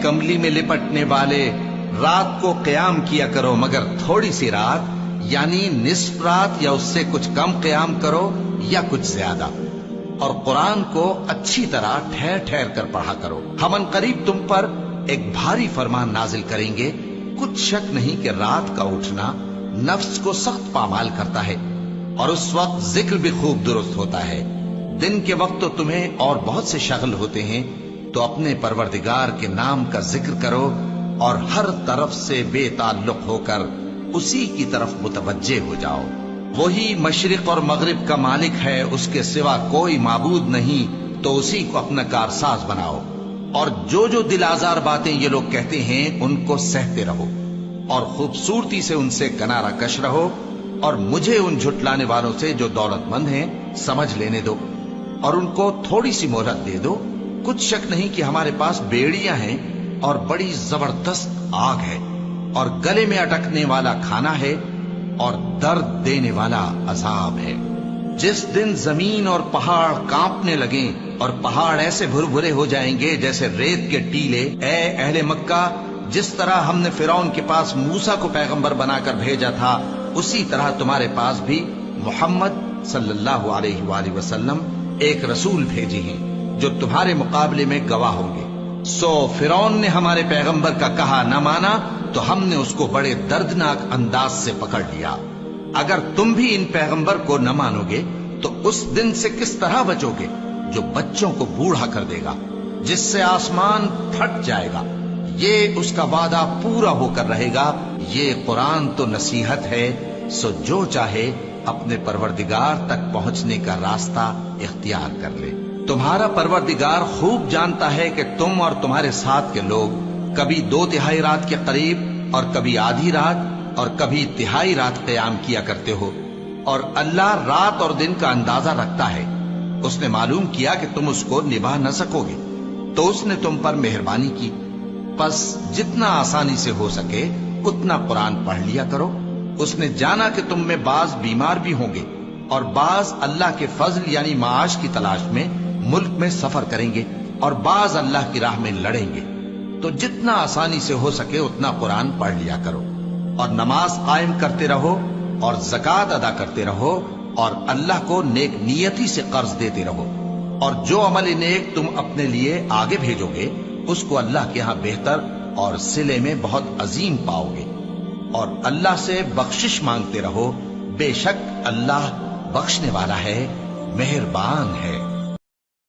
کملی میں لپٹنے والے، رات کو قیام کیا کرو مگر تھوڑی سی رات، یعنی نصف رات یا اس سے کچھ کم قیام کرو یا کچھ زیادہ، اور قرآن کو اچھی طرح ٹھہر ٹھہر کر پڑھا کرو۔ ہم ان قریب تم پر ایک بھاری فرمان نازل کریں گے، کچھ شک نہیں کہ رات کا اٹھنا نفس کو سخت پامال کرتا ہے، اور اس وقت ذکر بھی خوب درست ہوتا ہے۔ دن کے وقت تو تمہیں اور بہت سے شغل ہوتے ہیں، تو اپنے پروردگار کے نام کا ذکر کرو اور ہر طرف سے بے تعلق ہو کر اسی کی طرف متوجہ ہو جاؤ۔ وہی مشرق اور مغرب کا مالک ہے، اس کے سوا کوئی معبود نہیں، تو اسی کو اپنا کارساز بناؤ۔ اور جو جو دل آزار باتیں یہ لوگ کہتے ہیں ان کو سہتے رہو، اور خوبصورتی سے ان سے کنارہ کش رہو، اور مجھے ان جھٹلانے والوں سے جو دولت مند ہیں سمجھ لینے دو، اور ان کو تھوڑی سی مہلت دے دو۔ کچھ شک نہیں کہ ہمارے پاس بیڑیاں ہیں اور بڑی زبردست آگ ہے، اور گلے میں اٹکنے والا کھانا ہے، اور درد دینے والا عذاب ہے۔ جس دن زمین اور پہاڑ کانپنے لگیں اور پہاڑ ایسے بھربھرے ہو جائیں گے جیسے ریت کے ٹیلے، اے اہل مکہ، جس طرح ہم نے فرعون کے پاس موسیٰ کو پیغمبر بنا کر بھیجا تھا، اسی طرح تمہارے پاس بھی محمد صلی اللہ علیہ وآلہ وسلم ایک رسول بھیجے ہیں جو تمہارے مقابلے میں گواہ ہوں گے۔ سو فرعون نے ہمارے پیغمبر کا کہا نہ مانا تو ہم نے اس کو بڑے دردناک انداز سے پکڑ لیا۔ اگر تم بھی ان پیغمبر کو نہ مانو گے تو اس دن سے کس طرح بچو گے جو بچوں کو بوڑھا کر دے گا، جس سے آسمان پھٹ جائے گا۔ یہ اس کا وعدہ پورا ہو کر رہے گا۔ یہ قرآن تو نصیحت ہے، سو جو چاہے اپنے پروردگار تک پہنچنے کا راستہ اختیار کر لے۔ تمہارا پروردگار خوب جانتا ہے کہ تم اور تمہارے ساتھ کے لوگ کبھی 2/3 رات کے قریب اور کبھی آدھی رات اور کبھی تہائی رات قیام کیا کرتے ہو، اور اللہ رات اور دن کا اندازہ رکھتا ہے۔ اس نے معلوم کیا کہ تم اس کو نبھا نہ سکو گے، تو اس نے تم پر مہربانی کی، پس جتنا آسانی سے ہو سکے اتنا قرآن پڑھ لیا کرو۔ اس نے جانا کہ تم میں بعض بیمار بھی ہوں گے، اور بعض اللہ کے فضل یعنی معاش کی تلاش میں ملک میں سفر کریں گے، اور بعض اللہ کی راہ میں لڑیں گے، تو جتنا آسانی سے ہو سکے اتنا قرآن پڑھ لیا کرو، اور نماز قائم کرتے رہو، اور زکوٰۃ ادا کرتے رہو، اور اللہ کو نیک نیتی سے قرض دیتے رہو، اور جو عمل نیک تم اپنے لیے آگے بھیجو گے اس کو اللہ کے ہاں بہتر اور صلے میں بہت عظیم پاؤ گے، اور اللہ سے بخشش مانگتے رہو، بے شک اللہ بخشنے والا ہے، مہربان ہے۔